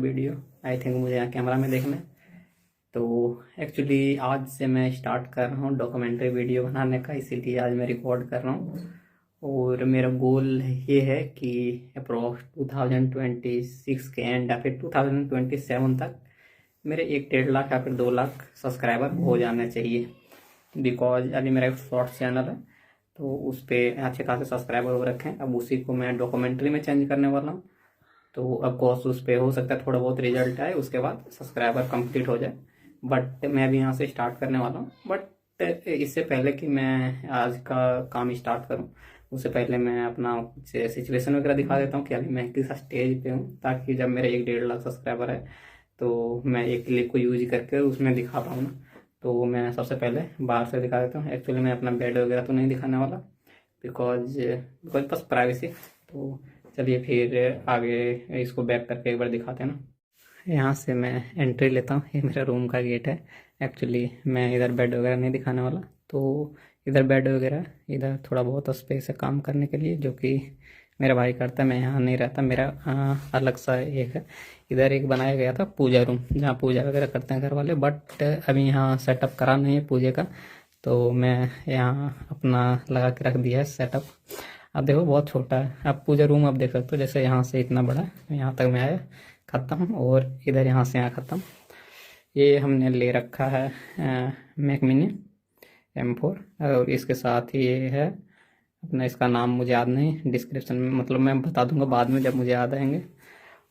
Video I think मुझे यहाँ camera में देखना है। तो एक्चुअली आज से मैं स्टार्ट कर रहा हूँ डॉक्यूमेंट्री वीडियो बनाने का, इसीलिए आज मैं रिकॉर्ड कर रहा हूँ। और मेरा गोल ये है कि अप्रॉक्स 2026 के एंड या फिर 2027 तक मेरे 1-1.5 लाख या फिर 2 लाख सब्सक्राइबर हो जाने चाहिए। बिकॉज अभी मेरा एक शॉर्ट्स चैनल है तो उस पर अच्छे खासे सब्सक्राइबर हो रखे हैं। अब उसी को मैं डॉक्यूमेंट्री में चेंज करने वाला हूँ। तो अब कोर्स उस पर हो सकता है थोड़ा बहुत रिजल्ट आए, उसके बाद सब्सक्राइबर कंप्लीट हो जाए। बट मैं अभी यहाँ से स्टार्ट करने वाला हूँ। बट इससे पहले कि मैं आज का काम स्टार्ट करूँ, उससे पहले मैं अपना कुछ सिचुएशन वगैरह दिखा देता हूँ कि अभी मैं किस स्टेज पे हूँ, ताकि जब मेरे 1-1.5 लाख सब्सक्राइबर है तो मैं एक क्लिप को यूज करके उसमें दिखा पाऊँ ना। तो मैं सबसे पहले बाहर से दिखा देता हूँ। एक्चुअली मैं अपना बेड वगैरह तो नहीं दिखाने वाला, बिकॉज बिकॉज बस प्राइवेसी। तो चलिए फिर आगे इसको बैक करके एक बार दिखाते हैं ना। यहाँ से मैं एंट्री लेता हूँ, ये मेरा रूम का गेट है। एक्चुअली मैं इधर बेड वगैरह नहीं दिखाने वाला, तो इधर बेड वगैरह, इधर थोड़ा बहुत स्पेस है काम करने के लिए, जो कि मेरा भाई करता है, मैं यहाँ नहीं रहता। मेरा अलग सा एक है। इधर एक बनाया गया था पूजा रूम, जहाँ पूजा वगैरह करते हैं घर वाले, बट अभी यहाँ सेटअप करा नहीं है पूजे का, तो मैं यहाँ अपना लगा के रख दिया है सेटअप। अब देखो बहुत छोटा है। अब पूजा रूम आप देख सकते हो, जैसे यहाँ से इतना बड़ा है, यहाँ तक मैं आया ख़त्म, और इधर यहाँ से यहाँ ख़त्म। ये हमने ले रखा है मैक मिनी M4, और इसके साथ ही ये है अपना, इसका नाम मुझे याद नहीं, डिस्क्रिप्शन में मतलब मैं बता दूंगा बाद में जब मुझे याद आएंगे।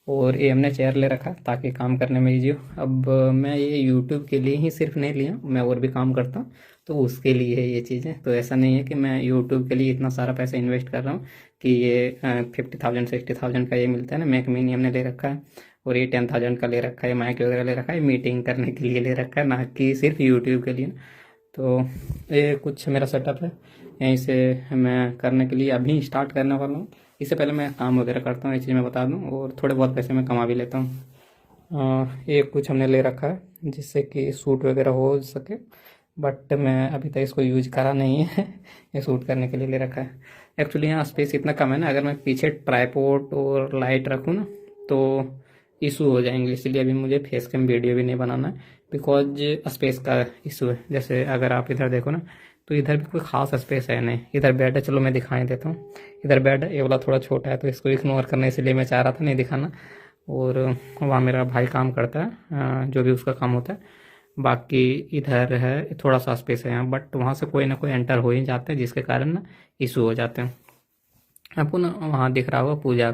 और ये हमने चेयर ले रखा ताकि काम करने में ईजी हो। अब मैं ये यूट्यूब के लिए ही सिर्फ नहीं लिया, मैं और भी काम करता हूँ तो उसके लिए है ये चीज़ें। तो ऐसा नहीं है कि मैं यूट्यूब के लिए इतना सारा पैसा इन्वेस्ट कर रहा हूँ कि ये 50,000 60,000 का ये मिलता है ना। मैक मिनी हमने ले रखा है, और ये 10,000 का ले रखा है। माइक वगैरह ले रखा है, मीटिंग करने के लिए ले रखा है, ना कि सिर्फ यूट्यूब के लिए। तो ये कुछ मेरा सेटअप है, यहीं से मैं करने के लिए अभी स्टार्ट करने वाला हूँ। इससे पहले मैं काम वगैरह करता हूँ, ये चीज़ मैं बता दूँ, और थोड़े बहुत पैसे मैं कमा भी लेता हूँ। ये कुछ हमने ले रखा है जिससे कि सूट वगैरह हो सके, बट मैं अभी तक इसको यूज करा नहीं है। ये सूट करने के लिए ले रखा है। एक्चुअली यहाँ स्पेस इतना कम है ना, अगर मैं पीछे ट्राईपोड और लाइट रखूँ ना तो इशू हो जाएंगे, इसलिए अभी मुझे फेस कैम वीडियो भी नहीं बनाना है, बिकॉज स्पेस का इशू है। जैसे अगर आप इधर देखो ना, तो इधर भी कोई खास स्पेस है नहीं। इधर बेड है, चलो मैं दिखाई देता हूँ। इधर बेड है, ये वाला थोड़ा छोटा है तो इसको इग्नोर करना, इसलिए मैं चाह रहा था नहीं दिखाना। और वहाँ मेरा भाई काम करता है, जो भी उसका काम होता है। बाकी इधर है, थोड़ा सा स्पेस है यहाँ, बट वहाँ से कोई ना कोई एंटर हो ही जाता है, जिसके कारण ना इशू हो जाते हैं। आपको ना वहाँ दिख रहा होगा पूजा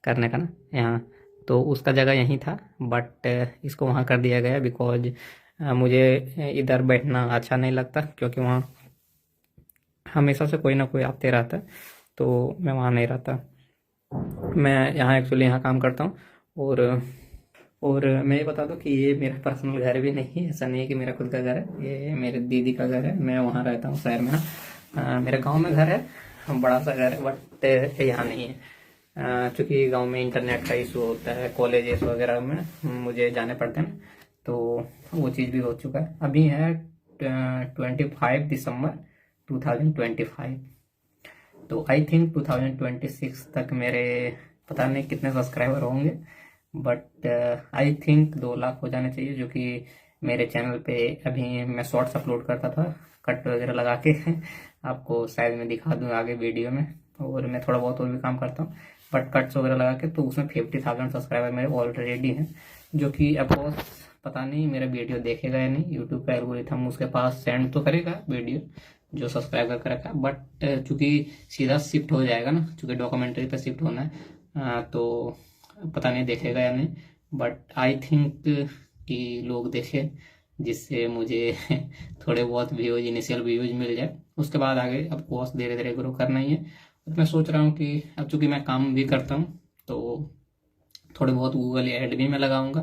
करने का ना यहाँ, तो उसका जगह यहीं था, बट इसको वहाँ कर दिया गया बिकॉज मुझे इधर बैठना अच्छा नहीं लगता, क्योंकि वहाँ हमेशा से कोई ना कोई आते रहता है, तो मैं वहाँ नहीं रहता। मैं यहाँ एक्चुअली यहाँ काम करता हूँ। और मैं ये बता दूँ कि ये मेरा पर्सनल घर भी नहीं है, ऐसा नहीं है कि मेरा खुद का घर है, ये मेरे दीदी का घर है। मैं वहाँ रहता हूँ शहर में ना। मेरे गांव में घर है, बड़ा सा घर है, बट यहाँ नहीं है। चूँकि गांव में इंटरनेट का इशू होता है, कॉलेजेस वगैरह में मुझे जाने पड़ते हैं, तो वो चीज़ भी हो चुका है। अभी है 25 दिसंबर 2025, तो आई थिंक 2026 तक मेरे पता नहीं कितने सब्सक्राइबर होंगे, बट आई थिंक 2 लाख हो जाने चाहिए, जो कि मेरे चैनल पे अभी मैं शॉर्ट्स अपलोड करता था कट वगैरह लगा के। आपको शायद मैं दिखा दूँ आगे वीडियो में। और मैं थोड़ा बहुत और भी काम करता हूँ, बट कट्स वगैरह लगा के, तो उसमें 50,000 सब्सक्राइबर मेरे ऑलरेडी हैं, जो कि अफकोर्स पता नहीं मेरा वीडियो देखेगा या नहीं। यूट्यूब का एल्गोरिथम उसके पास सेंड तो करेगा वीडियो जो सब्सक्राइबर का रखा, बट चूंकि सीधा शिफ्ट हो जाएगा ना, चूंकि डॉक्यूमेंट्री पे शिफ्ट होना है, तो पता नहीं देखेगा या नहीं। बट आई थिंक कि लोग देखें, जिससे मुझे थोड़े बहुत व्यूज, इनिशियल व्यूज मिल जाए। उसके बाद आगे अब कोर्स धीरे धीरे ग्रो करना ही है। तो मैं सोच रहा हूँ कि अब चूंकि मैं काम भी करता हूँ, तो थोड़े बहुत गूगल ऐड भी मैं लगाऊंगा,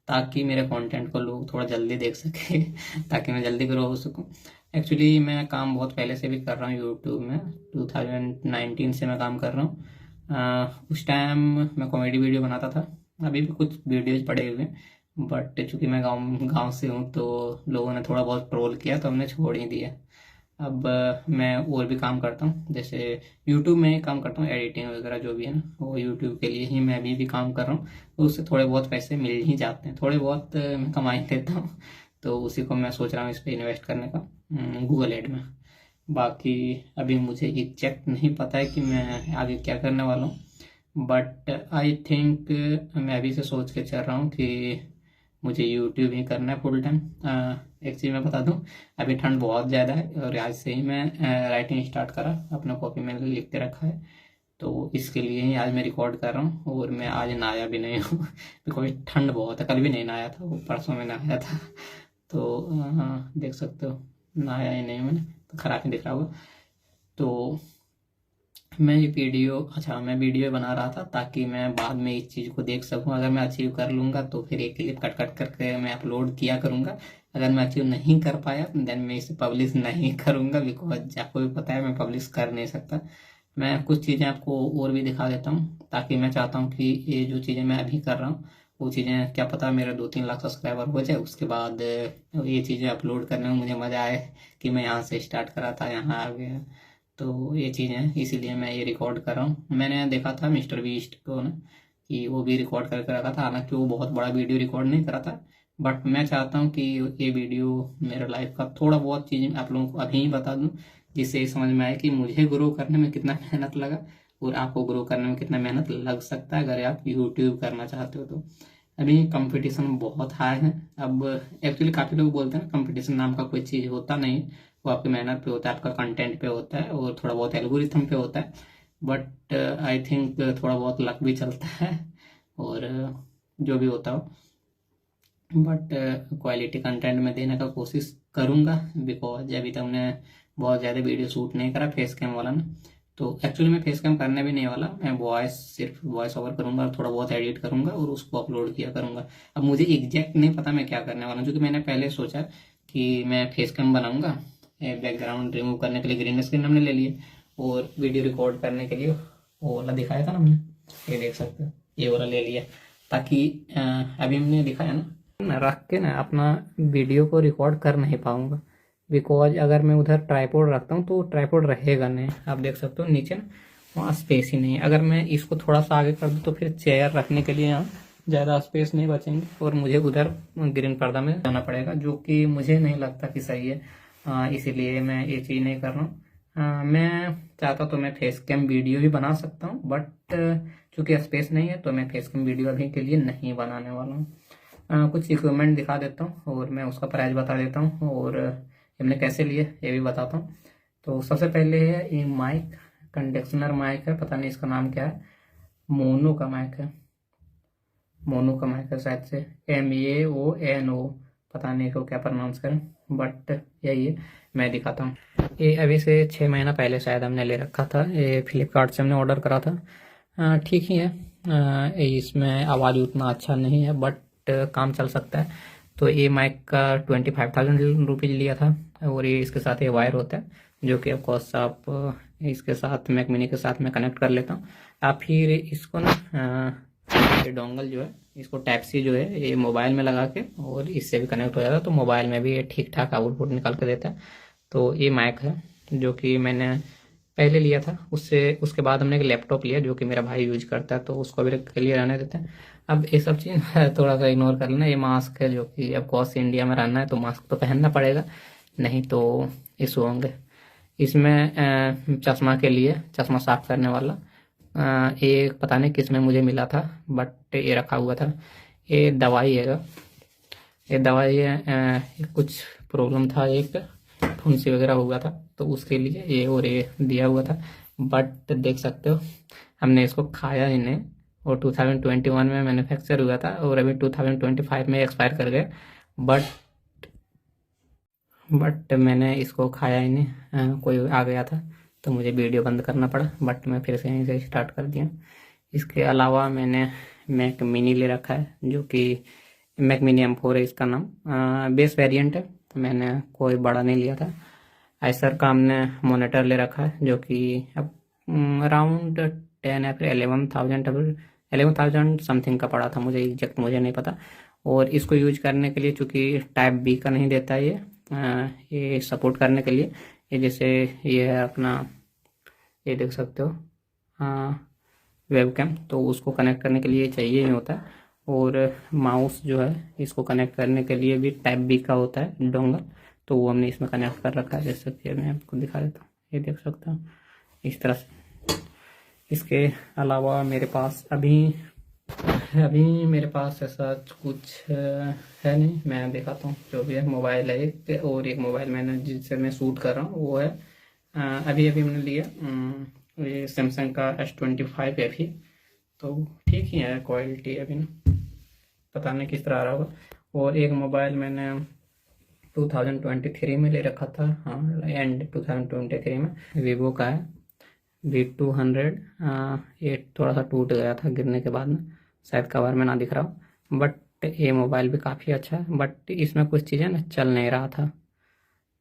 ताकि मेरे कंटेंट को लोग थोड़ा जल्दी देख सके, ताकि मैं जल्दी ग्रो हो सकूं। एक्चुअली मैं काम बहुत पहले से भी कर रहा हूँ यूट्यूब में, 2019 से मैं काम कर रहा हूँ। उस टाइम मैं कॉमेडी वीडियो बनाता था, अभी भी कुछ वीडियोज पड़े हुए हैं, बट चूंकि मैं गांव गांव से हूँ तो लोगों ने थोड़ा बहुत ट्रोल किया, तो हमने छोड़ ही दिया। अब मैं और भी काम करता हूँ, जैसे यूट्यूब में काम करता हूँ, एडिटिंग वगैरह जो भी है ना, वो यूट्यूब के लिए ही मैं अभी भी काम कर रहा हूँ। तो उससे थोड़े बहुत पैसे मिल ही जाते हैं, थोड़े बहुत मैं कमा ही लेता हूँ। तो उसी को मैं सोच रहा हूँ इस पर इन्वेस्ट करने का, गूगल एड में। बाकी अभी मुझे एग्जैक्ट नहीं पता है कि मैं आगे क्या करने वाला हूँ, बट आई थिंक मैं अभी से सोच के चल रहा हूँ कि मुझे यूट्यूब ही करना है फुल टाइम। एक चीज़ मैं बता दूं, अभी ठंड बहुत ज़्यादा है और आज से ही मैं राइटिंग स्टार्ट करा, अपना कॉपी में लिख के रखा है। तो इसके लिए ही आज मैं रिकॉर्ड कर रहा हूँ, और मैं आज नहाया भी नहीं हूँ बिकॉज ठंड बहुत है। कल भी नहीं नहाया था, वो परसों में नहाया था। तो देख सकते हो नहाया ही नहीं मैंने, तो खराब ही दिख रहा होगा। तो मैं वीडियो बना रहा था ताकि मैं बाद में इस चीज़ को देख सकूं। अगर मैं अचीव कर लूँगा तो फिर एक क्लिप कट कट करके मैं अपलोड किया करूँगा। अगर मैं अचीव नहीं कर पाया देन मैं इसे पब्लिश नहीं करूँगा, बिकॉज आपको भी पता है मैं पब्लिश कर नहीं सकता। मैं कुछ चीज़ें आपको और भी दिखा देता हूँ, ताकि मैं चाहता हूँ कि ये जो चीज़ें मैं अभी कर रहा हूँ वो चीज़ें क्या पता मेरे 2-3 लाख सब्सक्राइबर हो जाए, उसके बाद ये चीज़ें अपलोड करने में मुझे मज़ा आए कि मैं यहाँ से स्टार्ट करा था, यहाँ आ गया। तो ये चीज़ें इसीलिए मैं ये रिकॉर्ड कर रहा हूँ। मैंने देखा था मिस्टर बीस्ट को ना, कि वो भी रिकॉर्ड करके रखा था, हालांकि वो बहुत बड़ा वीडियो रिकॉर्ड नहीं करा था। बट मैं चाहता हूँ कि ये वीडियो मेरे लाइफ का थोड़ा बहुत चीज़ आप लोगों को अभी ही बता दूँ, जिससे ये समझ में आए कि मुझे ग्रो करने में कितना मेहनत लगा और आपको ग्रो करने में कितना मेहनत लग सकता है अगर आप यूट्यूब करना चाहते हो तो। अभी कंपटीशन बहुत हाई है। अब एक्चुअली काफ़ी लोग बोलते हैं कंपटीशन नाम का कोई चीज़ होता नहीं, वो आपकी मेहनत पे होता है, आपका कंटेंट पे होता है और थोड़ा बहुत एल्गोरिथम पे होता है। बट आई थिंक थोड़ा बहुत लक भी चलता है, और जो भी होता हो, बट क्वालिटी कंटेंट में देने का कोशिश करूँगा। बिकॉज अभी तक हमने बहुत ज़्यादा वीडियो शूट नहीं करा फेस कैम वाला ना, तो एक्चुअली मैं फेस कैम करने भी नहीं वाला, मैं सिर्फ वॉइस ओवर करूँगा, थोड़ा बहुत एडिट करूँगा और उसको अपलोड किया करूँगा। अब मुझे एग्जैक्ट नहीं पता मैं क्या करने वाला हूँ, क्योंकि मैंने पहले सोचा कि मैं फेस कैम बनाऊँगा, बैकग्राउंड रिमूव करने के लिए ग्रीन स्क्रीन हमने ले लिए, और वीडियो रिकॉर्ड करने के लिए वो वाला दिखाया था ना हमने, ये देख सकते हो ये वाला ले लिया, ताकि अभी हमने दिखाया ना रख के ना अपना वीडियो को रिकॉर्ड कर नहीं पाऊंगा, बिकॉज अगर मैं उधर ट्राइपॉड रखता हूँ तो ट्राइपॉड रहेगा नहीं। आप देख सकते हो नीचे ना वहाँ स्पेस ही नहीं है। अगर मैं इसको थोड़ा सा आगे कर दूँ तो फिर चेयर रखने के लिए यहाँ ज़्यादा स्पेस नहीं बचेंगे, और मुझे उधर ग्रीन पर्दा में जाना पड़ेगा, जो कि मुझे नहीं लगता कि सही है। इसीलिए मैं ये चीज़ नहीं कर रहा हूँ। मैं चाहता तो मैं फेस कैम वीडियो भी बना सकता हूँ, बट चूंकि स्पेस नहीं है तो मैं फेस कैम वीडियो अभी के लिए नहीं बनाने वाला हूँ। कुछ इक्विपमेंट दिखा देता हूँ और मैं उसका प्राइस बता देता हूँ, और हमने कैसे लिए ये भी बताता हूँ। तो सबसे पहले है ये माइक, कंडेंसर माइक है, पता नहीं इसका नाम क्या है, मोनो का माइक है, मोनो का माइक है शायद से, MAONO, पता नहीं को क्या प्रोनाउंस करें, बट यही है। मैं दिखाता हूँ, ये अभी से 6 महीना पहले शायद हमने ले रखा था, ये फ्लिपकार्ट से हमने ऑर्डर करा था। ठीक ही है, इसमें आवाज़ उतना अच्छा नहीं है, बट काम चल सकता है। तो ये माइक का 25,000 रुपीज़ लिया था, और ये इसके साथ ये वायर होता है, जो कि ऑफकोर्स आप इसके साथ मैक मिनी के साथ मैं कनेक्ट कर लेता हूँ। आप फिर इसको ना ये डोंगल जो है, इसको टाइप सी जो है ये मोबाइल में लगा के और इससे भी कनेक्ट हो जाता है, तो मोबाइल में भी ये ठीक ठाक आउटपुट निकाल के देता है। तो ये माइक है जो कि मैंने पहले लिया था, उसके बाद हमने एक लैपटॉप लिया जो कि मेरा भाई यूज करता है, तो उसको भी के लिए रहने देते हैं। अब ये सब चीज़ थोड़ा सा इग्नोर कर लेना। ये मास्क है जो कि अब कौन इंडिया में रहना है तो मास्क तो पहनना पड़ेगा, नहीं तो इशू होंगे। इसमें चश्मा के लिए चश्मा साफ करने वाला ये पता नहीं किस में मुझे मिला था, बट ये रखा हुआ था। ये दवाई है, ये दवाई है, कुछ प्रॉब्लम था, एक फुंसी वगैरह हुआ था तो उसके लिए ये और ये दिया हुआ था। बट देख सकते हो हमने इसको खाया ही नहीं, और 2021 में मैन्युफैक्चर हुआ था और अभी 2025 में एक्सपायर कर गए। बट मैंने इसको खाया ही नहीं, कोई आ गया था तो मुझे वीडियो बंद करना पड़ा, बट मैं फिर से यहीं से स्टार्ट कर दिया। इसके अलावा मैंने मैक मिनी ले रखा है, जो कि मैक मिनी M4 है इसका नाम, बेस वेरिएंट है, मैंने कोई बड़ा नहीं लिया था। आइसर का हमने मॉनिटर ले रखा है, जो कि अब अराउंड 10 या फिर 11,000 समथिंग का पड़ा था, मुझे एग्जैक्ट मुझे नहीं पता। और इसको यूज करने के लिए चूँकि टाइप B का नहीं देता ये सपोर्ट करने के लिए ये जैसे ये है अपना, ये देख सकते हो वेबकैम, तो उसको कनेक्ट करने के लिए चाहिए ही होता है। और माउस जो है इसको कनेक्ट करने के लिए भी टाइप बी का होता है डोंगल, तो वो हमने इसमें कनेक्ट कर रखा है। जैसे कि मैं आपको दिखा देता हूँ, ये देख सकते हो इस तरह से। इसके अलावा मेरे पास अभी मेरे पास ऐसा कुछ है नहीं। मैं दिखाता हूँ जो भी है। मोबाइल है एक, और एक मोबाइल मैंने जिससे मैं शूट कर रहा हूँ वो है अभी मैंने लिया ये सैमसंग का S25 है भी, तो ठीक ही है क्वालिटी अभी ना, पता नहीं किस तरह आ रहा होगा। और एक मोबाइल मैंने 2023 में ले रखा था, हाँ एंड 2023 में, वीवो का है V200। ये थोड़ा सा टूट गया था गिरने के बाद में, शायद कवर में ना दिख रहा हो, बट ये मोबाइल भी काफ़ी अच्छा है। बट इसमें कुछ चीज़ें ना चल नहीं रहा था,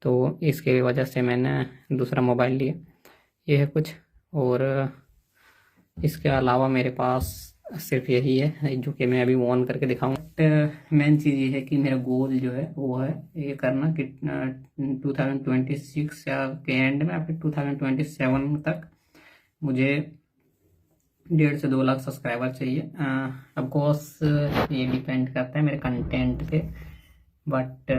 तो इसके वजह से मैंने दूसरा मोबाइल लिया। ये है कुछ। और इसके अलावा मेरे पास सिर्फ यही है जो कि मैं अभी ऑन करके दिखाऊंगा। बट मेन चीज़ ये है कि मेरा गोल जो है वो है ये करना कि 2026 या के एंड में या फिर 2027 तक मुझे 1.5 से 2 लाख सब्सक्राइबर चाहिए। ऑफ कोर्स ये डिपेंड करता है मेरे कंटेंट पे, बट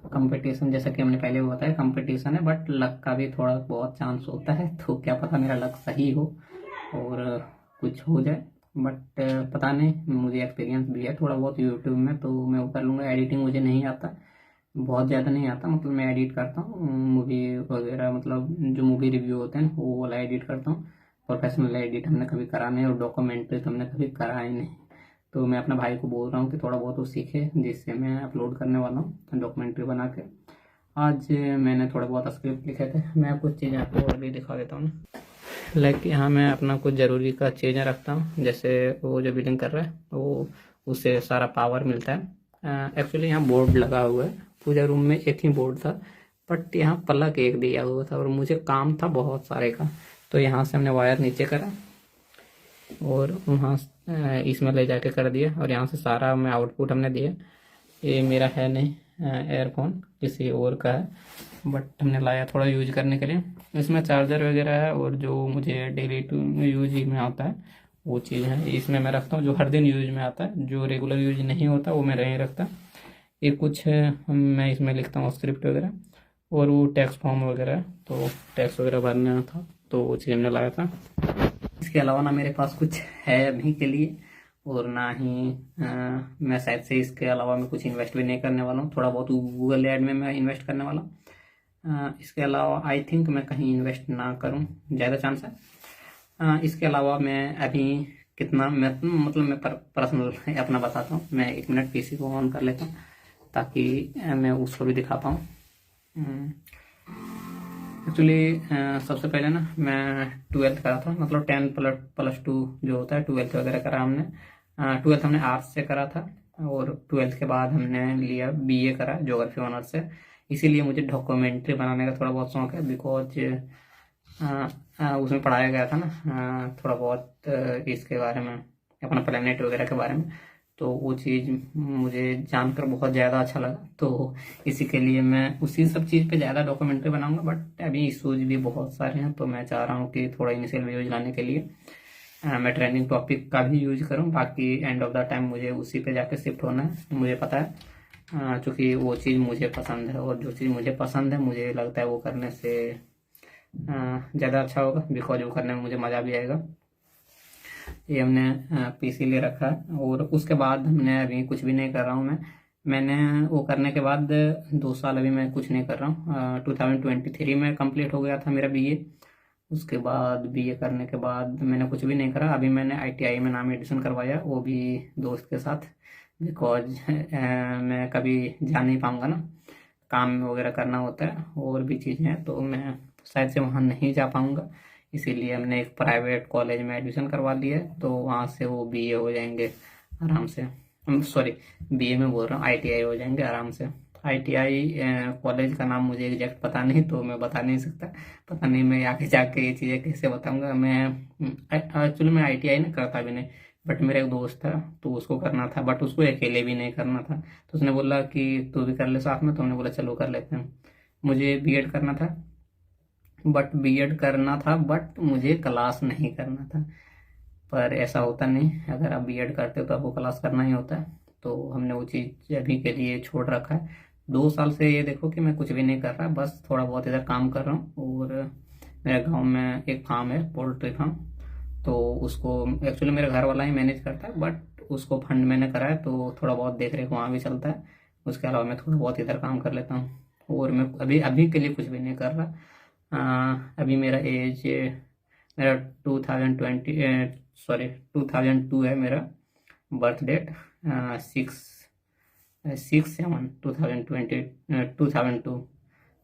कंपटीशन जैसा कि हमने पहले बताया कंपटीशन है, बट लक का भी थोड़ा बहुत चांस होता है, तो क्या पता मेरा लक सही हो और कुछ हो जाए। बट पता नहीं, मुझे एक्सपीरियंस भी है थोड़ा बहुत यूट्यूब में, तो मैं वो कर लूँगा। एडिटिंग मुझे नहीं आता, बहुत ज़्यादा नहीं आता, मतलब मैं एडिट करता हूँ मूवी वगैरह, मतलब जो मूवी रिव्यू होते हैं वो वाला एडिट करता हूँ। प्रोफेशनल एडिट हमने कभी करा नहीं, और डॉक्यूमेंट्री तो हमने कभी करा ही नहीं। तो मैं अपने भाई को बोल रहा हूँ कि थोड़ा बहुत वो सीखे, जिससे मैं अपलोड करने वाला हूँ डॉक्यूमेंट्री बना के। आज मैंने थोड़ा बहुत स्क्रिप्ट लिखे थे, मैं कुछ चीज़ें आपको और भी दिखा देता हूँ। लाइक यहाँ मैं अपना कुछ ज़रूरी का चीज़ें रखता हूँ, जैसे वो जो बिलिंग कर रहा है वो, उससे सारा पावर मिलता है। एक्चुअली यहाँ बोर्ड लगा हुआ है, पूजा रूम में एक ही बोर्ड था, बट यहाँ प्लग एक दिया हुआ था और मुझे काम था बहुत सारे का, तो यहाँ से हमने वायर नीचे करा और वहाँ इसमें ले जाके कर दिया, और यहाँ से सारा में आउटपुट हमने दिया। ये मेरा है नहीं एयरफोन, किसी और का है, बट हमने लाया थोड़ा यूज करने के लिए। इसमें चार्जर वगैरह है, और जो मुझे डेली टू यूज में आता है वो चीज़ है इसमें मैं रखता हूँ, जो हर दिन यूज में आता है। जो रेगुलर यूज नहीं होता वो मैं नहीं रखता। ये कुछ मैं इसमें लिखता हूँ स्क्रिप्ट वगैरह, और वो टैक्स फॉर्म वगैरह है, तो टैक्स वगैरह भरना था, तो वो चीज़ हमने लाया था। इसके अलावा ना मेरे पास कुछ है अभी के लिए, और ना ही मैं शायद से इसके अलावा मैं कुछ इन्वेस्ट भी नहीं करने वाला हूँ। थोड़ा बहुत गूगल एड में मैं इन्वेस्ट करने वाला हूँ। इसके अलावा आई थिंक मैं कहीं इन्वेस्ट ना करूँ, ज़्यादा चांस है। इसके अलावा मैं अभी कितना मतलब मैं पर्सनल अपना बताता हूँ। मैं 1 मिनट पीसी को ऑन कर लेता हूँ ताकि मैं उसको भी दिखा पाऊँ। एक्चुअली सबसे पहले ना मैं 12th करा था, मतलब 10+2 जो होता है 12th वगैरह करा हमने। 12th हमने आर्ट्स से करा था, और 12th के बाद हमने लिया बीए करा ज्योग्राफी ऑनर्स से। इसीलिए मुझे डॉक्यूमेंट्री बनाने का थोड़ा बहुत शौक है, बिकॉज उसमें पढ़ाया गया था ना थोड़ा बहुत इसके बारे में, अपना प्लेनेट वगैरह के बारे में, तो वो चीज़ मुझे जानकर बहुत ज़्यादा अच्छा लगा, तो इसी के लिए मैं उसी सब चीज़ पे ज़्यादा डॉक्यूमेंट्री बनाऊंगा। बट अभी इशूज भी बहुत सारे हैं, तो मैं चाह रहा हूँ कि थोड़ा इनिशियल व्यूज लाने के लिए मैं ट्रेंडिंग टॉपिक का भी यूज करूँ, बाकी एंड ऑफ द टाइम मुझे उसी पे जाके शिफ्ट होना है, मुझे पता है। चूँकि वो चीज़ मुझे पसंद है, और जो चीज़ मुझे पसंद है मुझे लगता है वो करने से ज़्यादा अच्छा होगा, बिकॉज वो करने में मुझे मज़ा भी आएगा। ये हमने पीसी ले रखा है, और उसके बाद हमने अभी कुछ भी नहीं कर रहा हूँ मैंने वो करने के बाद 2 साल अभी मैं कुछ नहीं कर रहा हूँ। 2023 में कंप्लीट हो गया था मेरा बीए। उसके बाद बीए करने के बाद मैंने कुछ भी नहीं करा। अभी मैंने आईटीआई में नाम एडिशन करवाया, वो भी दोस्त के साथ, बिकॉज मैं कभी जा नहीं पाऊँगा ना, काम वगैरह करना होता है और भी चीज़ें हैं, तो मैं शायद से वहाँ नहीं जा पाऊँगा। इसीलिए हमने एक प्राइवेट कॉलेज में एडमिशन करवा लिया है, तो वहाँ से वो बीए हो जाएंगे आराम से। सॉरी, बीए में बोल रहा हूँ, आईटीआई हो जाएंगे आराम से। आईटीआई कॉलेज का नाम मुझे एग्जैक्ट पता नहीं, तो मैं बता नहीं सकता। पता नहीं मैं आगे जाके ये चीज़ें कैसे बताऊँगा। मैं एक्चुअली मैं आईटीआई ना करता भी नहीं, बट मेरा एक दोस्त था तो उसको करना था, बट उसको अकेले भी नहीं करना था, तो उसने बोला कि तू भी कर ले साथ में, तो हमने बोला चलो कर लेते हैं। मुझे बीएड करना था, बट बीएड करना था, बट मुझे क्लास नहीं करना था। पर ऐसा होता नहीं, अगर आप बीएड करते हो तो आपको क्लास करना ही होता है। तो हमने वो चीज़ अभी के लिए छोड़ रखा है। 2 साल से ये देखो कि मैं कुछ भी नहीं कर रहा, बस थोड़ा बहुत इधर काम कर रहा हूँ। और मेरे गांव में एक फार्म है, पोल्ट्री फार्म। तो उसको एक्चुअली मेरा घर वाला ही मैनेज करता है, बट उसको फंड मैंने करा है, तो थोड़ा बहुत देख रेख वहाँ भी चलता है। उसके अलावा मैं थोड़ा बहुत इधर काम कर लेता हूँ। और मैं अभी अभी के लिए कुछ भी नहीं कर रहा। अभी मेरा एज, मेरा 2020 सॉरी 2002 है मेरा बर्थ डेट। 6/7/2020, 2002।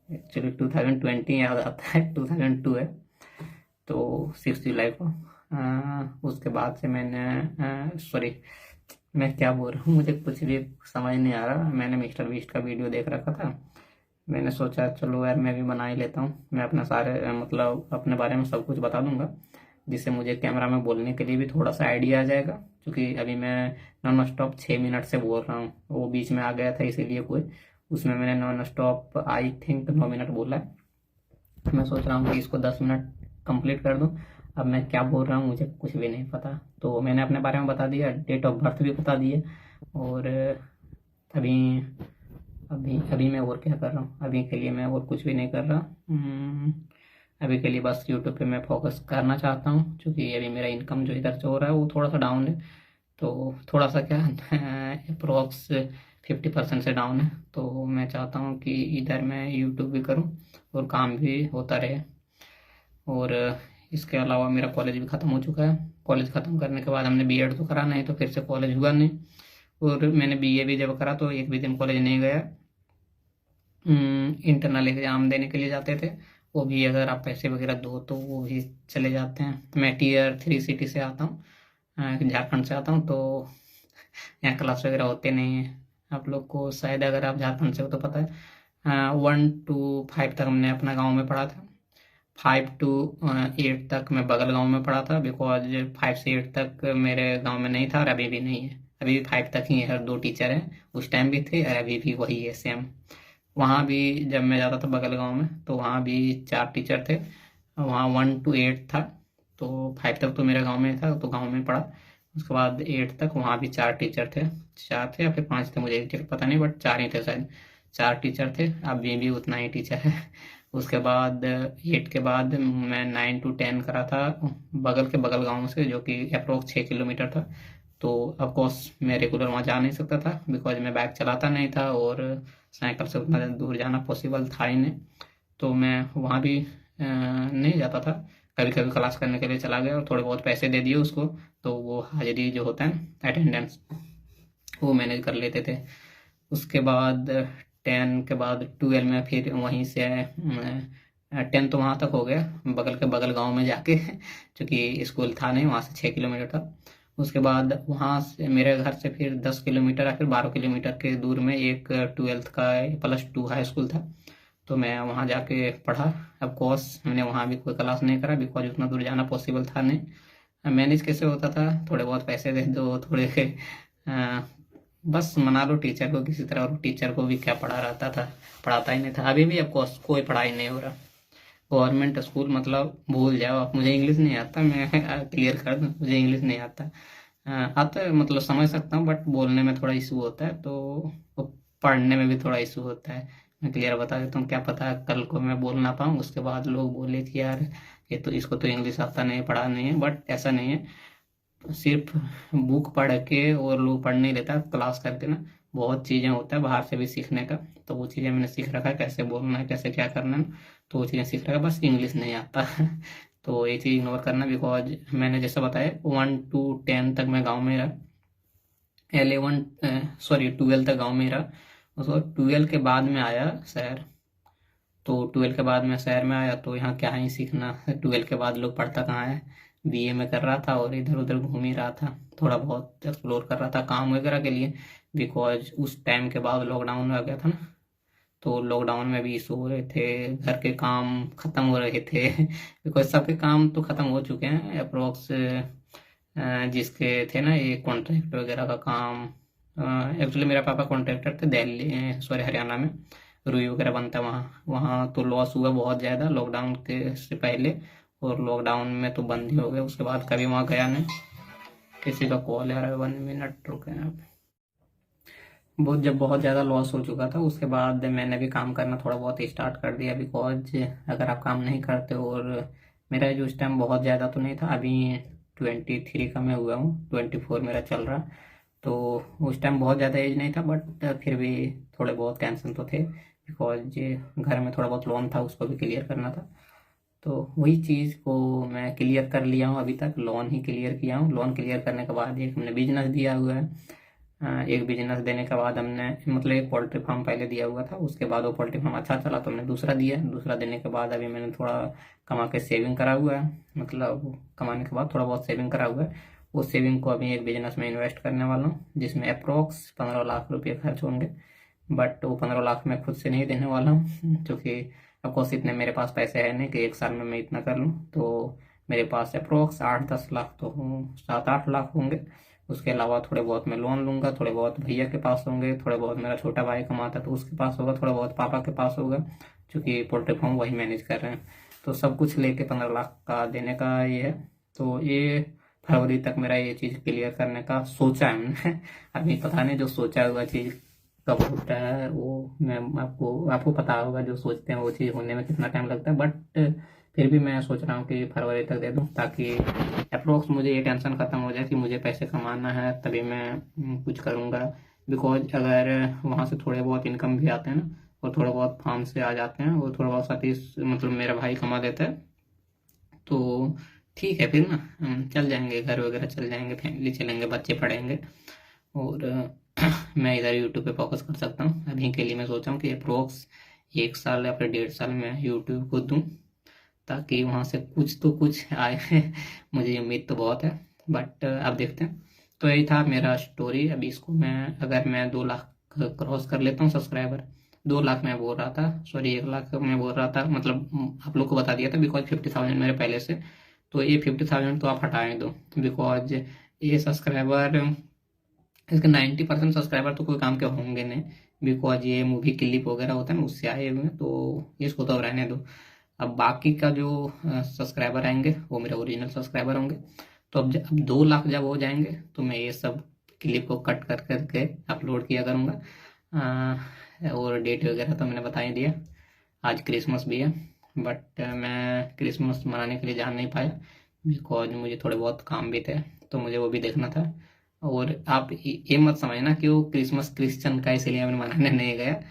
एक्चुअली 2020 याद आता है, 2002 है। तो 6 जुलाई को उसके बाद से मैंने सॉरी, मैं क्या बोल रहा हूँ, मुझे कुछ भी समझ नहीं आ रहा। मैंने मिस्टर बीस्ट का वीडियो देख रखा था, मैंने सोचा चलो यार मैं भी बना ही लेता हूँ। मैं अपना सारे मतलब अपने बारे में सब कुछ बता दूंगा, जिससे मुझे कैमरा में बोलने के लिए भी थोड़ा सा आइडिया आ जाएगा। क्योंकि अभी मैं नॉन स्टॉप 6 मिनट से बोल रहा हूँ, वो बीच में आ गया था इसीलिए कोई, उसमें मैंने non stop I think 9 minute बोला है। मैं सोच रहा हूँ कि इसको 10 मिनट कंप्लीट कर दूँ। अब मैं क्या बोल रहा हूँ मुझे कुछ भी नहीं पता। तो मैंने अपने बारे में बता दिया, डेट ऑफ बर्थ भी बता दिए। और अभी अभी अभी मैं और क्या कर रहा हूँ, अभी के लिए मैं और कुछ भी नहीं कर रहा। अभी के लिए बस यूट्यूब पे मैं फोकस करना चाहता हूँ, क्योंकि अभी मेरा इनकम जो इधर से हो रहा है वो थोड़ा सा डाउन है। तो थोड़ा सा क्या अप्रोक्स 50% से डाउन है। तो मैं चाहता हूँ कि इधर मैं यूट्यूब भी करूँ और काम भी होता रहे। और इसके अलावा मेरा कॉलेज भी ख़त्म हो चुका है। कॉलेज ख़त्म करने के बाद हमने बीएड तो करा नहीं, तो फिर से कॉलेज हुआ नहीं। और मैंने बीए भी जब करा तो एक भी दिन कॉलेज नहीं गया। इंटरनल एग्ज़ाम देने के लिए जाते थे, वो भी अगर आप पैसे वगैरह दो तो वो भी चले जाते हैं। मैं Tier 3 सिटी से आता हूँ, झारखंड से आता हूँ। तो यहाँ क्लास वगैरह होते नहीं हैं। आप लोग को शायद, अगर आप झारखंड से हो तो पता है। 1 to 5 तक हमने अपना गांव में पढ़ा था। 5 to 8 तक मैं बगल गांव में पढ़ा था, बिकॉज 5 से 8 तक मेरे गांव में नहीं था और अभी भी नहीं है। अभी भी 5 तक ही है और 2 टीचर हैं, उस टाइम भी थे और अभी भी वही है सेम। वहाँ भी जब मैं जाता था बगल गांव में तो वहाँ भी 4 टीचर थे। वहाँ 1 to 8 था। तो 5 तक तो मेरे गांव में था, तो गांव में पढ़ा। उसके बाद 8 तक वहाँ भी 4 टीचर थे। 4 थे या फिर 5 थे, मुझे एग्जैक्ट पता नहीं, बट 4 ही थे शायद। 4 टीचर थे, अभी भी उतना ही टीचर है। उसके बाद 8 के बाद मैं 9 to 10 करा था बगल के बगल गांव से, जो कि अप्रोक्स 6 किलोमीटर था। तो ऑफकोर्स मैं रेगुलर वहाँ जा नहीं सकता था, बिकॉज मैं बाइक चलाता नहीं था और साइकिल से उतना दूर जाना पॉसिबल था ही नहीं। तो मैं वहाँ भी नहीं जाता था। कभी कभी क्लास करने के लिए चला गया और थोड़े बहुत पैसे दे दिए उसको, तो वो हाजिरी जो होता है, अटेंडेंस, वो मैनेज कर लेते थे। उसके बाद 10 के बाद 12 में फिर वहीं से 10 तो वहाँ तक हो गया बगल के बगल गांव में जाके क्योंकि स्कूल था नहीं, वहाँ से 6 किलोमीटर था। उसके बाद वहाँ से मेरे घर से फिर 10 किलोमीटर या फिर 12 किलोमीटर के दूर में एक 12th का +2 हाई स्कूल था। तो मैं वहाँ जाके पढ़ा। अब कोर्स मैंने वहाँ भी कोई क्लास नहीं करा, बिकॉज उतना दूर जाना पॉसिबल था नहीं। मैनेज कैसे होता था, थोड़े बहुत पैसे दे दो, थोड़े अ, बस मना लो टीचर को किसी तरह। और टीचर को भी क्या पढ़ा रहता था, पढ़ाता ही नहीं था। अभी भी आपको कोई पढ़ाई नहीं हो रहा। गवर्नमेंट स्कूल मतलब भूल जाओ आप। मुझे इंग्लिश नहीं आता, मैं क्लियर कर दूं, मुझे इंग्लिश नहीं आता। आता है मतलब समझ सकता हूँ, बट बोलने में थोड़ा इशू होता है। तो वो पढ़ने में भी थोड़ा इशू होता है। मैं क्लियर बता देता हूँ, क्या पता कल को मैं बोल ना पाऊँ, उसके बाद लोग बोले कि यार ये तो, इसको तो इंग्लिश आता नहीं, पढ़ा नहीं है। बट ऐसा नहीं है, सिर्फ बुक पढ़ के और लोग पढ़ नहीं लेता, क्लास करके ना बहुत चीज़ें होता है बाहर से भी सीखने का। तो वो चीज़ें मैंने सीख रखा है, कैसे बोलना है, कैसे क्या करना है। तो वो चीज़ें सीख रखा है, बस इंग्लिश नहीं आता। तो ये चीज़ इग्नोर करना, बिकॉज मैंने जैसे बताया 1 to 10 तक मैं गाँव में रहा। 12 तक गाँव में रहा। उसको 12 के बाद में आया शहर। तो 12 के बाद मैं शहर में आया, तो यहाँ क्या ही सीखना। 12 के बाद लोग पढ़ता कहाँ है। बीए में कर रहा था और इधर उधर घूम ही रहा था, थोड़ा बहुत एक्सप्लोर कर रहा था काम वगैरह के लिए। बिकॉज उस टाइम के बाद लॉकडाउन आ गया था ना, तो लॉकडाउन में भी इशू हो रहे थे, घर के काम खत्म हो रहे थे। बिकॉज सबके काम तो खत्म हो चुके हैं अप्रोक्स। जिसके थे ना ये कॉन्ट्रैक्ट वगैरह का काम, एक्चुअली मेरा पापा कॉन्ट्रैक्टर थे दिल्ली, सॉरी हरियाणा में। रुई वगैरह बनता है वहाँ वहाँ तो लॉस हुआ बहुत ज़्यादा लॉकडाउन के से पहले, और लॉकडाउन में तो बंद ही हो गया। उसके बाद कभी वहाँ गया नहीं। किसी का कॉल आ रहा है, 1 मिनट रुके आप। जब बहुत ज़्यादा लॉस हो चुका था उसके बाद मैंने भी काम करना थोड़ा बहुत स्टार्ट कर दिया, बिकॉज अगर आप काम नहीं करते, और मेरा एज उस टाइम बहुत ज़्यादा तो नहीं था, अभी 23 का मैं हुआ हूँ, 24 मेरा चल रहा। तो उस टाइम बहुत ज़्यादा एज नहीं था, बट फिर भी थोड़े बहुत टेंशन तो थे, बिकॉज घर में थोड़ा बहुत लोन था, उसको भी क्लियर करना था। तो वही चीज़ को मैं क्लियर कर लिया हूँ। अभी तक लोन ही क्लियर किया हूँ। लोन क्लियर करने के बाद एक हमने बिजनेस दिया हुआ है। एक बिजनेस देने के बाद हमने, मतलब एक पोल्ट्री फार्म पहले दिया हुआ था, उसके बाद वो पोल्ट्री फार्म अच्छा चला तो हमने दूसरा दिया। दूसरा देने के बाद अभी मैंने थोड़ा कमा के सेविंग करा हुआ है, मतलब कमाने के बाद थोड़ा बहुत सेविंग करा हुआ है। वो सेविंग को अभी एक बिजनेस में इन्वेस्ट करने वाला हूँ, जिसमें अप्रोक्स 15 लाख रुपये खर्च होंगे। बट वो 15 लाख मैं खुद से नहीं देने वाला हूँ, क्योंकि ऑफकोर्स इतने मेरे पास पैसे है नहीं कि एक साल में मैं इतना कर लूँ। तो मेरे पास अप्रोक्स 8-10 लाख तो हूँ, 7-8 लाख होंगे। उसके अलावा थोड़े बहुत मैं लोन लूंगा, थोड़े बहुत भैया के पास होंगे, थोड़े बहुत मेरा छोटा भाई कमाता तो उसके पास होगा, थोड़ा बहुत पापा के पास होगा, क्योंकि पोल्ट्री फार्म वही मैनेज कर रहे हैं। तो सब कुछ लेके 15 लाख का देने का ये है। तो ये फरवरी तक मेरा ये चीज़ क्लियर करने का सोचा है मैंने। अभी पता नहीं जो सोचा हुआ चीज़ कब होता है, वो मैं आपको पता होगा, जो सोचते हैं वो चीज़ होने में कितना टाइम लगता है। बट फिर भी मैं सोच रहा हूँ कि फरवरी तक दे दूँ, ताकि अप्रोक्स मुझे ये टेंशन खत्म हो जाए कि मुझे पैसे कमाना है तभी मैं कुछ करूँगा। बिकॉज अगर वहाँ से थोड़े बहुत इनकम भी आते हैं ना, और थोड़ा बहुत फार्म से आ जाते हैं, और थोड़ा बहुत सतीश मतलब मेरा भाई कमा देता है, तो ठीक है फिर ना, हम चल जाएंगे, घर वगैरह चल जाएंगे, फैमिली चलेंगे, बच्चे पढ़ेंगे, और मैं इधर यूट्यूब पे फोकस कर सकता हूँ। अभी के लिए मैं सोचा हूँ कि अप्रोक्स 1 साल या फिर 1.5 साल मैं यूट्यूब को दूँ, ताकि वहाँ से कुछ तो कुछ आए। मुझे उम्मीद तो बहुत है, बट अब देखते हैं। तो यही था मेरा स्टोरी। अभी इसको मैं, अगर मैं 2 लाख क्रॉस कर लेता हूँ सब्सक्राइबर, 2 लाख मैं बोल रहा था, सॉरी 1 लाख मैं बोल रहा था, मतलब आप लोग को बता दिया था, बिकॉज 50,000 मेरे पहले से। तो ये 50,000 तो आप हटाएं दो, बिकॉज ये सब्सक्राइबर, इसके 90% सब्सक्राइबर तो कोई काम के होंगे नहीं, बिकॉज ये मूवी क्लिप वगैरह होता है ना, उससे आए हुए हैं, तो इसको तो रहने दो। अब बाकी का जो सब्सक्राइबर आएंगे वो मेरे ओरिजिनल सब्सक्राइबर होंगे। तो अब 2 लाख जब हो जाएंगे तो मैं ये सब क्लिप को कट कर करके अपलोड किया करूँगा। और डेट वगैरह तो मैंने बता ही दिया। आज क्रिसमस भी है, बट मैं क्रिसमस मनाने के लिए जा नहीं पाया, बिकॉज मुझे थोड़े बहुत काम भी थे, तो मुझे वो भी देखना था। और आप ये मत समझना कि वो क्रिसमस क्रिश्चियन का इसलिए मैं मनाने नहीं गया।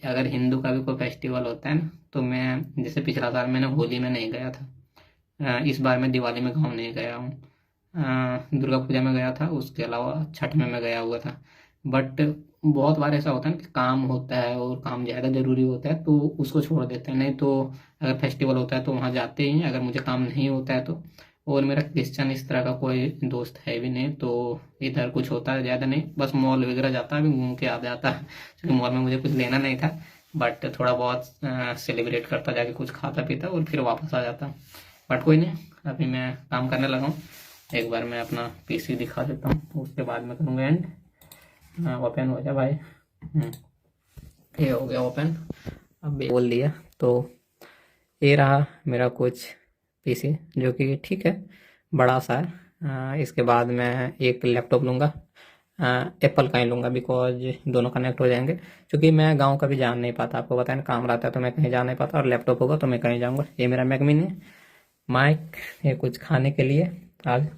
अगर हिंदू का भी कोई फेस्टिवल होता है ना, तो मैं, जैसे पिछला साल मैंने होली में नहीं गया था, इस बार मैं दिवाली में गाँव नहीं गया हूँ, दुर्गा पूजा में गया था, उसके अलावा छठ में मैं गया हुआ था। बट बहुत बार ऐसा होता है ना कि काम होता है और काम ज़्यादा ज़रूरी होता है तो उसको छोड़ देते हैं, नहीं तो अगर फेस्टिवल होता है तो वहाँ जाते ही हैं, अगर मुझे काम नहीं होता है तो। और मेरा क्रिश्चियन इस तरह का कोई दोस्त है भी नहीं, तो इधर कुछ होता है ज़्यादा नहीं, बस मॉल वगैरह जाता है, अभी घूम के आ जाता है, क्योंकि मॉल में मुझे कुछ लेना नहीं था। बट थोड़ा बहुत सेलिब्रेट करता, जाके कुछ खाता पीता और फिर वापस आ जाता। बट कोई नहीं, अभी मैं काम करने लगा हूँ। एक बार मैं अपना पीसी दिखा देता हूँ, उसके बाद मैं करूँगा एंड। ओपन हो जा भाई। ये हो गया ओपन। अब बोल दिया तो ये रहा मेरा कुछ पीसी, जो कि ठीक है, बड़ा सा है। इसके बाद मैं एक लैपटॉप लूँगा, एप्पल का ही लूँगा, बिकॉज दोनों कनेक्ट हो जाएंगे, क्योंकि मैं गांव कभी जा नहीं पाता, आपको पता है ना, काम रहता है तो मैं कहीं जा नहीं पाता, और लैपटॉप होगा तो मैं कहीं जाऊँगा। ये मेरा मैक मिनी है। माइक, ये कुछ खाने के लिए आज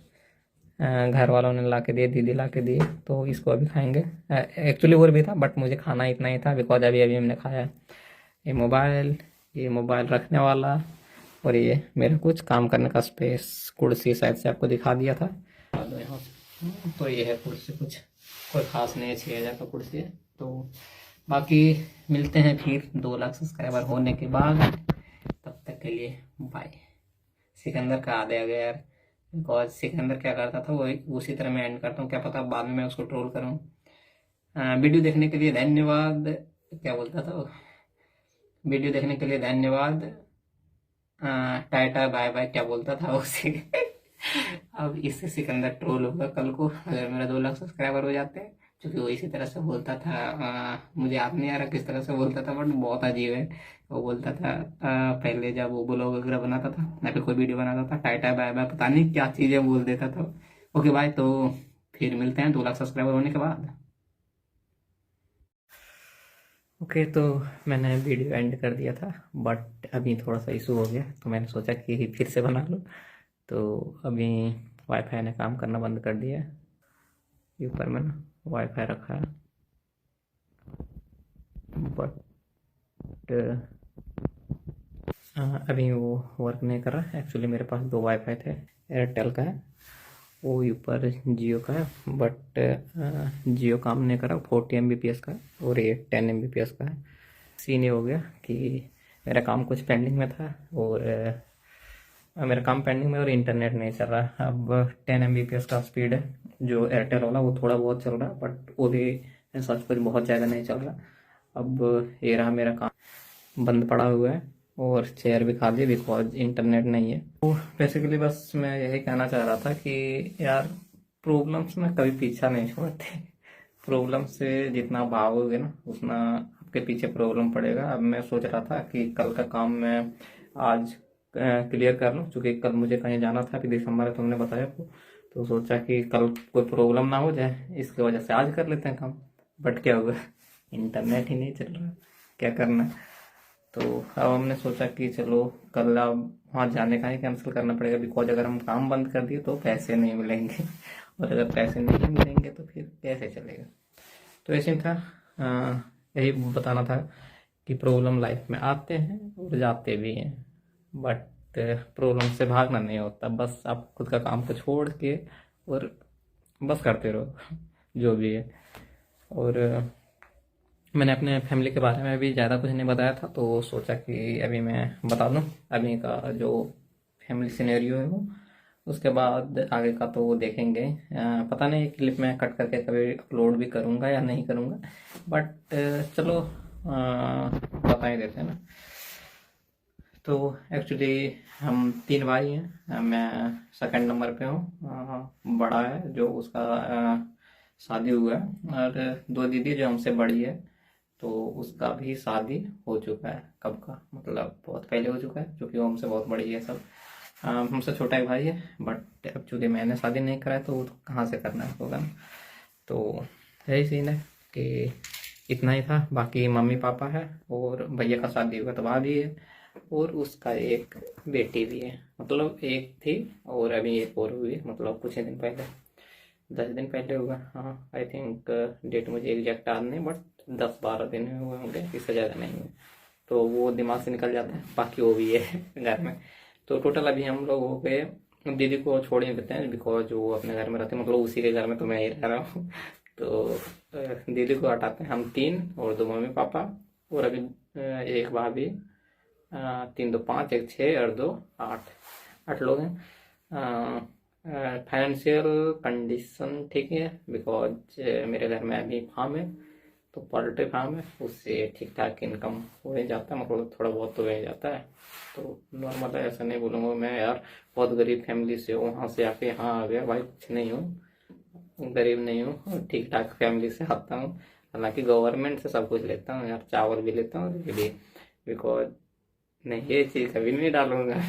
घर वालों ने ला के दिए, दीदी ला के दिए, तो इसको अभी खाएंगे। एक्चुअली और भी था, बट मुझे खाना इतना ही था, बिकॉज अभी अभी हमने खाया है। ये मोबाइल रखने वाला, और ये मेरा कुछ काम करने का स्पेस, कुर्सी शायद से आपको दिखा दिया था। तो ये है कुर्सी, कुछ कोई खास नहीं है, 6,000 का कुर्सी है। तो बाकी मिलते हैं फिर 2 लाख सब्सक्राइबर होने के बाद। तब तक के लिए बाय। सिकंदर का आ गया यार, बिकॉज सिकंदर क्या करता था वो उसी तरह मैं एंड करता हूँ, क्या पता बाद में मैं उसको ट्रोल करूँ। वीडियो देखने के लिए धन्यवाद, क्या बोलता था वो, वीडियो देखने के लिए धन्यवाद, टाटा बाय बाय, क्या बोलता था उसे। अब इससे सिकंदर ट्रोल होगा कल को, अगर मेरा 2 लाख सब्सक्राइबर हो जाते हैं, क्योंकि वो इसी तरह से बोलता था। मुझे याद नहीं आ रहा किस तरह से बोलता था, बट बहुत अजीब है। वो बोलता था पहले जब वो ब्लॉग वगैरह बनाता था या फिर कोई वीडियो बनाता था, टाटा बाय बाय पता नहीं क्या चीज़ें बोल देता था। ओके भाई, तो फिर मिलते हैं 2 लाख सब्सक्राइबर होने के बाद। ओके, तो मैंने वीडियो एंड कर दिया था, बट अभी थोड़ा सा इशू हो गया तो मैंने सोचा कि फिर से बना लूँ। तो अभी वाईफाई ने काम करना बंद कर दिया है। ऊपर में ना वाईफाई रखा है, बट अभी वो वर्क नहीं कर रहा। एक्चुअली मेरे पास 2 वाईफाई थे, एयरटेल का है, वो ऊपर जियो का है, बट जियो काम नहीं कर रहा। 40 Mbps का है और ये 10 Mbps का है। सीन ये हो गया कि मेरा काम कुछ पेंडिंग में था और मेरा काम पेंडिंग में और इंटरनेट नहीं चल रहा। अब 10 Mbps का स्पीड है जो एयरटेल वाला, वो थोड़ा बहुत चल रहा है, बट वो भी सच कुछ बहुत ज़्यादा नहीं चल रहा। अब ये रहा मेरा काम बंद पड़ा हुआ है और चेयर भी खाली बिकॉज इंटरनेट नहीं है। तो बेसिकली बस मैं यही कहना चाह रहा था कि यार प्रॉब्लम्स ना कभी पीछा नहीं छोड़ते। प्रॉब्लम से जितना भागोगे ना उतना आपके पीछे प्रॉब्लम पड़ेगा। अब मैं सोच रहा था कि कल का काम मैं आज क्लियर कर लूँ, क्योंकि कल मुझे कहीं जाना था, अभी दिसंबर है तुमने बताया तो सोचा कि कल कोई प्रॉब्लम ना हो जाए, इसकी वजह से आज कर लेते हैं काम। बट क्या हुआ, इंटरनेट ही नहीं चल रहा, क्या करना। तो अब हमने सोचा कि चलो कल अब वहाँ जाने का ही कैंसिल करना पड़ेगा, बिकॉज अगर हम काम बंद कर दिए तो पैसे नहीं मिलेंगे और अगर पैसे नहीं मिलेंगे तो फिर कैसे चलेगा। तो ऐसे ही था, यही बताना था कि प्रॉब्लम लाइफ में आते हैं और जाते भी हैं, बट प्रॉब्लम से भागना नहीं होता। बस आप खुद का काम को छोड़ के और बस करते रहो जो भी है। और मैंने अपने फैमिली के बारे में भी ज़्यादा कुछ नहीं बताया था, तो सोचा कि अभी मैं बता दूं अभी का जो फैमिली सिनेरियो है वो। उसके बाद आगे का तो वो देखेंगे। पता नहीं क्लिप में कट करके कभी अपलोड भी करूँगा या नहीं करूँगा, बट चलो बता ही देते हैं ना। तो एक्चुअली हम 3 भाई हैं, मैं सेकंड नंबर पे हूँ। बड़ा है जो उसका शादी हुआ है, और 2 दीदी जो हमसे बड़ी है तो उसका भी शादी हो चुका है। कब का मतलब बहुत पहले हो चुका है, क्योंकि वो हमसे बहुत बड़ी है सब। हमसे छोटा एक भाई है, बट अब चूँकि मैंने शादी नहीं कराया तो वो कहाँ से करना है होगा। तो यही सीन है कि इतना ही था। बाकी मम्मी पापा है और भैया का शादी हुआ तो भाभी है और उसका एक बेटी भी है। मतलब एक थी और अभी एक और हुई है, मतलब कुछ ही दिन पहले, 10 दिन पहले होगा। हाँ आई थिंक डेट मुझे एग्जैक्ट याद नहीं, बट 10-12 दिन हुए होंगे, इससे ज़्यादा नहीं हुए। तो वो दिमाग से निकल जाता है, बाकी वो भी है घर में। तो टोटल अभी हम लोग हो गए, दीदी को छोड़ ही देते हैं बिकॉज वो अपने घर में रहते हैं, मतलब उसी के घर में तो मैं ही रह रहा हूँ। तो दीदी को हटाते हैं हम 3 और 2 मम्मी पापा और अभी एक भाभी। 3 2 5, 1 6 और 2 8, 8 लोग हैं। फाइनेंशियल कंडीशन ठीक है बिकॉज मेरे घर में अभी फार्म है, तो पोल्ट्री फार्म है, उससे ठीक ठाक इनकम हो ही जाता है, मतलब थोड़ा बहुत तो हो ही जाता है। तो नॉर्मल है, ऐसा नहीं बोलूँगा मैं यार बहुत गरीब फैमिली से हूँ, वहाँ से आके यहाँ आ गया। भाई कुछ नहीं हूँ, गरीब नहीं हूँ, ठीक ठाक फैमिली से आता हूँ। हालांकि गवर्नमेंट से सब कुछ लेता हूँ यार, चावल भी लेता हूँ ये भी, बिकॉज नहीं ये चीज़ कभी नहीं डालूंगा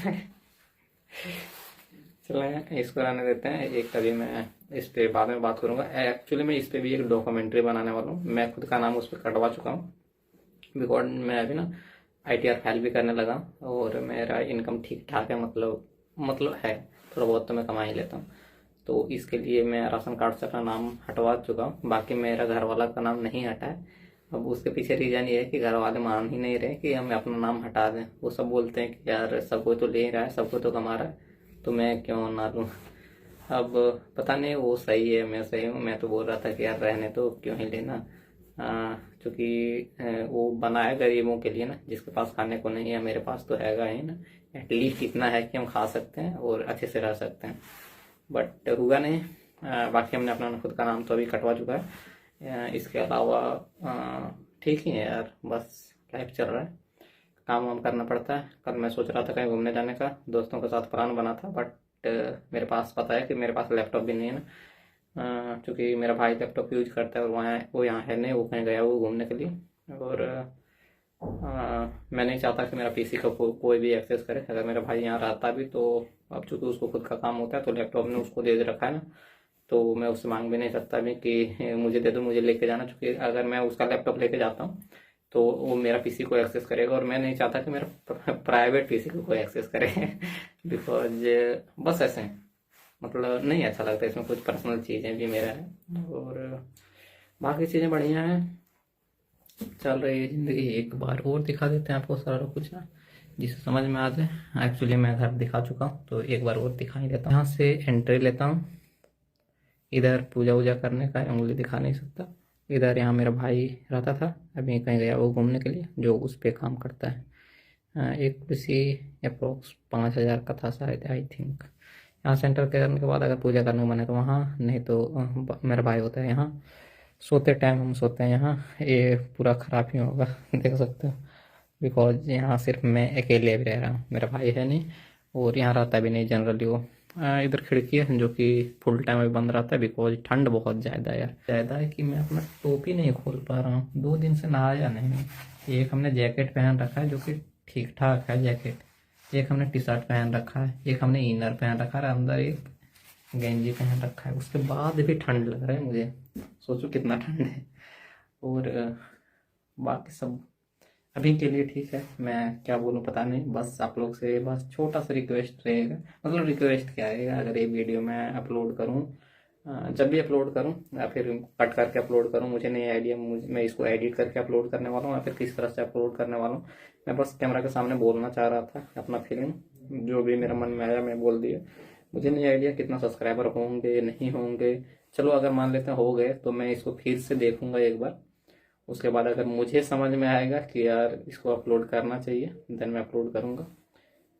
चलें इसको रहने देते हैं। एक कभी मैं इस पे बाद में बात करूंगा। एक्चुअली मैं इस पे भी एक डॉक्यूमेंट्री बनाने वाला हूँ, मैं खुद का नाम उस पर कटवा चुका हूँ बिकॉज मैं अभी ना ITR फाइल भी करने लगा और मेरा इनकम ठीक ठाक है, मतलब है, थोड़ा बहुत तो मैं कमा ही लेता हूँ। तो इसके लिए मैं राशन कार्ड से अपना नाम हटवा चुका हूँ, बाकी मेरा घर वाला का नाम नहीं हटा है। अब उसके पीछे रीज़न ये है कि घर वाले मान ही नहीं रहे कि हम अपना नाम हटा दें। वो सब बोलते हैं कि यार सबको तो ले ही रहा है, सबको तो कमा रहा है, तो मैं क्यों ना लूँ। अब पता नहीं वो सही है मैं सही हूँ, मैं तो बोल रहा था कि यार रहने तो क्यों ही लेना, क्योंकि वो बना है गरीबों के लिए ना, जिसके पास खाने को नहीं है। मेरे पास तो हैगा ही ना, एटलीस्ट इतना है कि हम खा सकते हैं और अच्छे से रह सकते हैं, बट हुआ नहीं। बाकी हमने अपना खुद का नाम तो अभी कटवा चुका है। इसके अलावा ठीक ही है यार, बस लाइफ चल रहा है, काम वाम करना पड़ता है। कल मैं सोच रहा था कहीं घूमने जाने का, दोस्तों के साथ प्लान बना था, बट मेरे पास पता है कि मेरे पास लैपटॉप भी नहीं है ना, क्योंकि मेरा भाई लैपटॉप यूज करता है और वहाँ वो यहाँ है नहीं, वो कहीं गया वो घूमने के लिए। और मैं नहीं चाहता कि मेरा पीसी का कोई भी एक्सेस करे। अगर मेरा भाई यहाँ रहता भी तो अब चूंकि उसको खुद का काम होता है तो लैपटॉप ने उसको दे रखा है ना, तो मैं उससे मांग भी नहीं सकता भी कि मुझे दे दो, मुझे लेके जाना। चूंकि अगर मैं उसका लैपटॉप लेके जाता हूँ तो वो मेरा पीसी को एक्सेस करेगा, और मैं नहीं चाहता कि मेरा प्राइवेट पीसी को कोई एक्सेस करे बिकॉज बस ऐसे मतलब नहीं अच्छा लगता, इसमें कुछ पर्सनल चीज़ें भी मेरा है। और बाकी चीज़ें बढ़िया हैं, चल रही है ज़िंदगी। एक बार और दिखा देते हैं आपको सारा कुछ ना, जिससे समझ में आ जाए। एक्चुअली मैं घर दिखा चुका हूँ तो एक बार और दिखा ही देता हूँ। यहाँ से एंट्री लेता हूँ, इधर पूजा वूजा करने का उंगली दिखा नहीं सकता। इधर यहाँ मेरा भाई रहता था, अभी कहीं गया वो घूमने के लिए, जो उस पर काम करता है। एक कुर्सी अप्रोक्स 5,000 का था शायद, आई थिंक। यहाँ सेंटर करने के बाद अगर पूजा करने को मन है तो वहाँ, नहीं तो मेरा भाई होता है यहाँ। सोते टाइम हम सोते हैं यहाँ, ये पूरा खराब ही होगा देख सकते हो, बिकॉज यहाँ सिर्फ मैं अकेले भी रह रहा हूँ, मेरा भाई है नहीं और यहाँ रहता भी नहीं जनरली वो। इधर खिड़की है जो कि फुल टाइम अभी बंद रहता है, बिकॉज ठंड बहुत ज़्यादा है यार, ज़्यादा है कि मैं अपना टोपी नहीं खोल पा रहा हूँ। 2 दिन से नहाया नहीं। एक हमने जैकेट पहन रखा है जो कि ठीक ठाक है जैकेट, एक हमने टी शर्ट पहन रखा है, एक हमने इनर पहन रखा है, अंदर एक गंजी पहन रखा है, उसके बाद भी ठंड लग रहा है मुझे। सोचो कितना ठंड है। और बाकी सब अभी के लिए ठीक है, मैं क्या बोलूँ पता नहीं। बस आप लोग से बस छोटा सा रिक्वेस्ट रहेगा, मतलब रिक्वेस्ट क्या है, अगर ये वीडियो मैं अपलोड करूँ, जब भी अपलोड करूँ या फिर कट करके अपलोड करूँ, मुझे नहीं आइडिया, मुझे मैं इसको एडिट करके अपलोड करने वाला हूँ या फिर किस तरह से अपलोड करने वाला हूँ। मैं बस कैमरा के सामने बोलना चाह रहा था अपना फीलिंग, जो भी मेरा मन में आया मैं बोल दिया। मुझे नहीं आइडिया कितना सब्सक्राइबर होंगे नहीं होंगे, चलो अगर मान लेते हैं हो गए तो मैं इसको फिर से देखूंगा एक बार। उसके बाद अगर मुझे समझ में आएगा कि यार इसको अपलोड करना चाहिए देन मैं अपलोड करूँगा,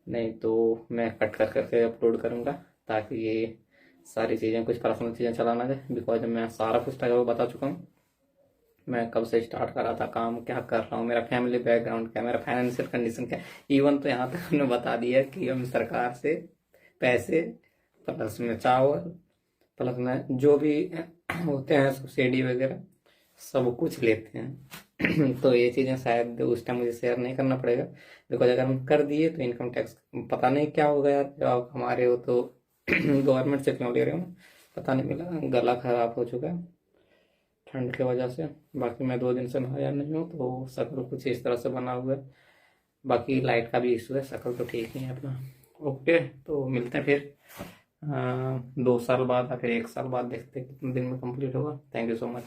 नहीं तो मैं कट कर करके अपलोड करूँगा, ताकि ये सारी चीज़ें कुछ पर्सनल चीज़ें चला ना जाए। बिकॉज मैं सारा कुछ तक बता चुका हूँ, मैं कब से स्टार्ट कर रहा था काम, क्या कर रहा हूँ, मेरा फैमिली बैकग्राउंड क्या है, मेरा फाइनेंशियल कंडीशन क्या है। इवन तो यहाँ तक हमने बता दिया कि हम सरकार से पैसे प्लस में चावल प्लस में जो भी होते हैं सब्सिडी वगैरह सब कुछ लेते हैं तो ये चीज़ें शायद उस टाइम मुझे शेयर नहीं करना पड़ेगा, बिकॉज अगर हम कर दिए तो इनकम टैक्स पता नहीं क्या होगा यार। जब आप हमारे हो तो गवर्नमेंट से क्यों ले रहे हो पता नहीं, मिला गला खराब हो चुका है ठंड की वजह से। बाकी मैं 2 दिन से नहाया नहीं हूँ तो शक्ल कुछ इस तरह से बना हुआ है। बाकी लाइट का भी इशू है, शक्ल तो ठीक ही है अपना। ओके, तो मिलते हैं फिर 2 साल बाद या फिर 1 साल बाद, देखते हैं कितने दिन में कंप्लीट होगा। Thank you so much.